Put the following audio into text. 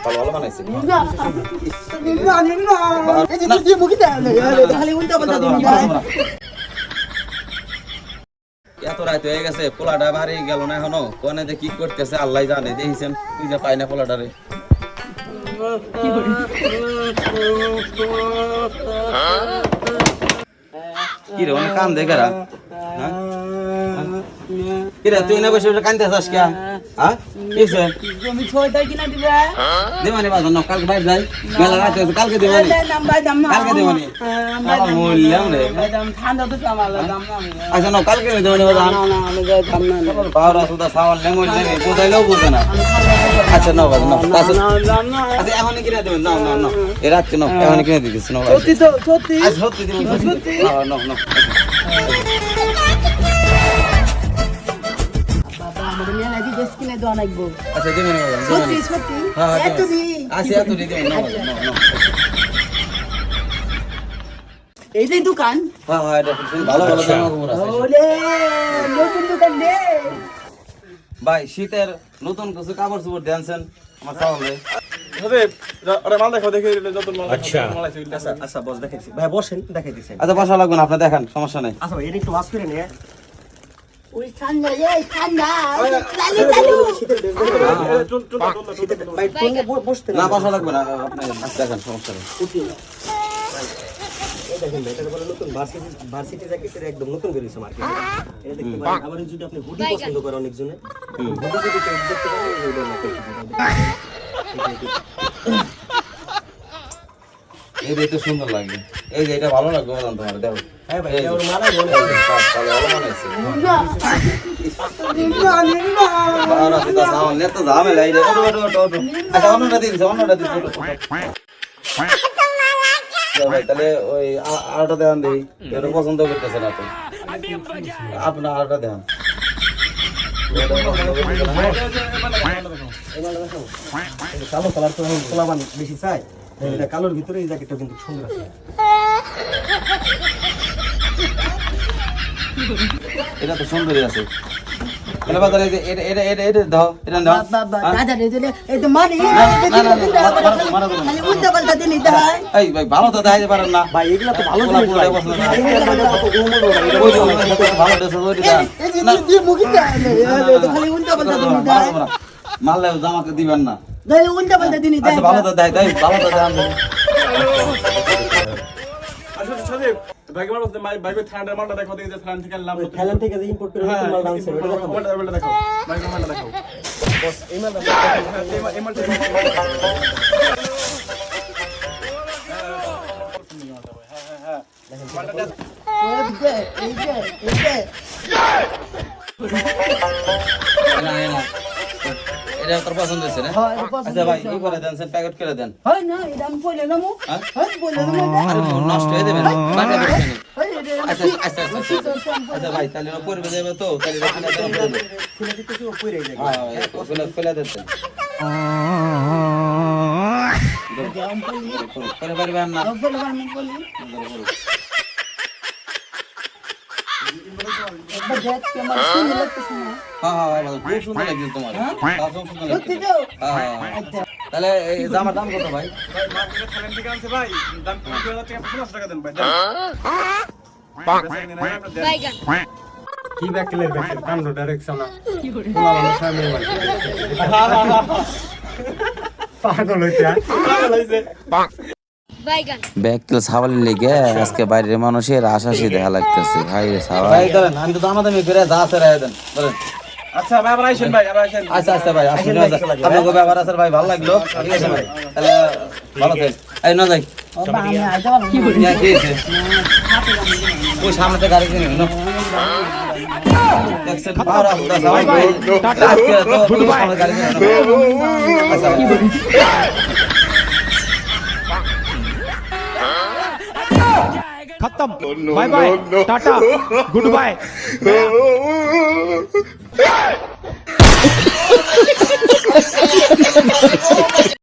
ভালো বানাইছে এত রাত হয়ে গেছে পোলাটা বাড়ি গেল না এখনো কোনে যে কি করতেছে আল্লাহ জানে দেখছেন তুই যে পাই না পোলাটারে কি রে অনেক কান দেখে কিরে তুই না বসে বসে কানতে আছিস কে হ্যাঁ কিছে জমি ছয়টা কিনা দিবে দেবানি বাজার না কালকে বাইরে যাই মেলা রাত হয়েছে কালকে দেবানি দাম ভাই দাম না কালকে দেবানি বললাম রে দাম ঠান্ডা তো কামাল দাম না আচ্ছা না কালকে দেবানি বাজার না না আমি যাই দাম না পাওরা সুদা সাওয়াল লেমন লেগে কোথায়ও বুঝে না আচ্ছা না বাজার না দাম না আচ্ছা এখন কিনে দেবেন না না না এ রাত না এখন কিনে দিতেছ না সত্যি তো সত্যি আজ সত্যি দিবেন সত্যি না না না বাবা আমাদের মেলা দি দেশ কিনে দোয়া লাগবো আচ্ছা দেবেন সত্যি সত্যি হ্যাঁ এত দি আচ্ছা এত দিবেন না না না এই যে দোকান হ্যাঁ হ্যাঁ এটা ভালো ভালো জামা কাপড় আছে ওলে নতুন দোকান দে ভাই শীতের নতুন কিছু কাপড় চোপড় দেনছেন আমার সামনে আচ্ছা আচ্ছা বস দেখাইছি ভাই বসেন দেখাই দিছেন আচ্ছা বসা লাগবে না আপনি দেখেন সমস্যা নাই আচ্ছা ভাই এটা একটু ওয়াশ করে নিয়ে ওই ঠান্ডা এই ঠান্ডা চালু চালু ভাই টুঙ্গে বসতে না বসা লাগবে না আপনি দেখেন সমস্যা নেই এই দেখেন ভাই এটা বলে নতুন ভার্সিটি জ্যাকেটের একদম নতুন বেরিয়েছে মার্কেটে এটা দেখতে পারেন আবার যদি আপনি হুডি পছন্দ করেন অনেকজনে হুডি যদি কেউ দেখতে পারেন এই ধরনের এই দেখতে সুন্দর লাগে এই যে এটা ভালো লাগবে বলেন তোমার দেখো হ্যাঁ ভাই এটা ওর মালাই মনে হয় ভালো বানাইছে বারা সেটা সাউন্ড নেট তো ঝামেলা এই দেখো ওটো আচ্ছা অন্যটা দিন ভাই তাহলে ওই আরটা দেন দেই এটা পছন্দ করতেছে না তো আপনার আরটা দেন কালো কালার তো পোলাবান বেশি চাই এটা কালোর ভিতরে এই জ্যাকেটটা কিন্তু সুন্দর আছে এটা তো সুন্দরই আছে তাহলে বাজারে এটা এটা এটা এটা দাও এটা দাও বাবা দাদা রে দিলে এই তো মারি মারা দাও খালি উল্টা পাল্টা দিলি দাই এই ভাই ভালো তো দেখাইতে পারেন না ভাই এগুলা তো ভালো জিনিস ভাই ভালো ড্রেস ওইটা দেন এই যে দি মুখি দাই খালি উল্টা পাল্টা দিলি দাই মারলে জামাকে দিবেন না দাই উল্টা পাল্টা দিলি দাই আচ্ছা ভালো তো দেয় তাই ভালো তো দেন থাইল্যান্ড থেকে যে ইম্পোর্ট করে নতুন মাল আনছে ওটা দেখাবো বস এই মালটা এই যে এটা তোর পছন্দ হয়েছে না আচ্ছা ভাই এই করে দেন প্যাকেট করে দেন হয় না এটা আমি বলে নামু হয় বলে নামু আরে নষ্ট হয়ে যাবে না বাটা বেশি নেই হয় আচ্ছা আচ্ছা আচ্ছা ভাই তাহলে পড়বে যাবে তো তাহলে খুলে দিতেছি ও পইরে যায় হ্যাঁ ফেলে দিতে করে পারবেন না বলে আমি বলি একবার দেখ কেমন সুন্দর লাগতেছে না হ্যাঁ খুব সুন্দর লাগছে তোমার খুব সুন্দর লাগছে হ্যাঁ তাহলে এই জামার দাম কত ভাই কি ব্যাকলের ব্যাক কাণ্ড ডাইরেকশন না পাগল হইছে ব্যাগ কিলো ছাওয়াল লেগে আজকে বাইরের মানুষের আশাশি দেখা লাগতেছে ভাই রে ছাওয়াল ভাই ধরেন আমি তো দামাদামি করে যা আছে রায় দেন ধরেন আচ্ছা ভাই আবার আইছেন ভাই আবার আইছেন আচ্ছা আচ্ছা ভাই আসুন আপনাকে ব্যাপার আছে ভাই ভালো লাগলো ঠিক আছে ভাই তাহলে ভালো থাকেন এই না যাই আমি আইতে পারবো কি বলি কি হয়েছে ওই সামনে থেকে গাড়ি কিনে নো দেখছেন পাওয়ার আপ দা সবাই টাটা গুড বাই গাড়ি কিনে আচ্ছা কি বলি खत्म bye bye tata good bye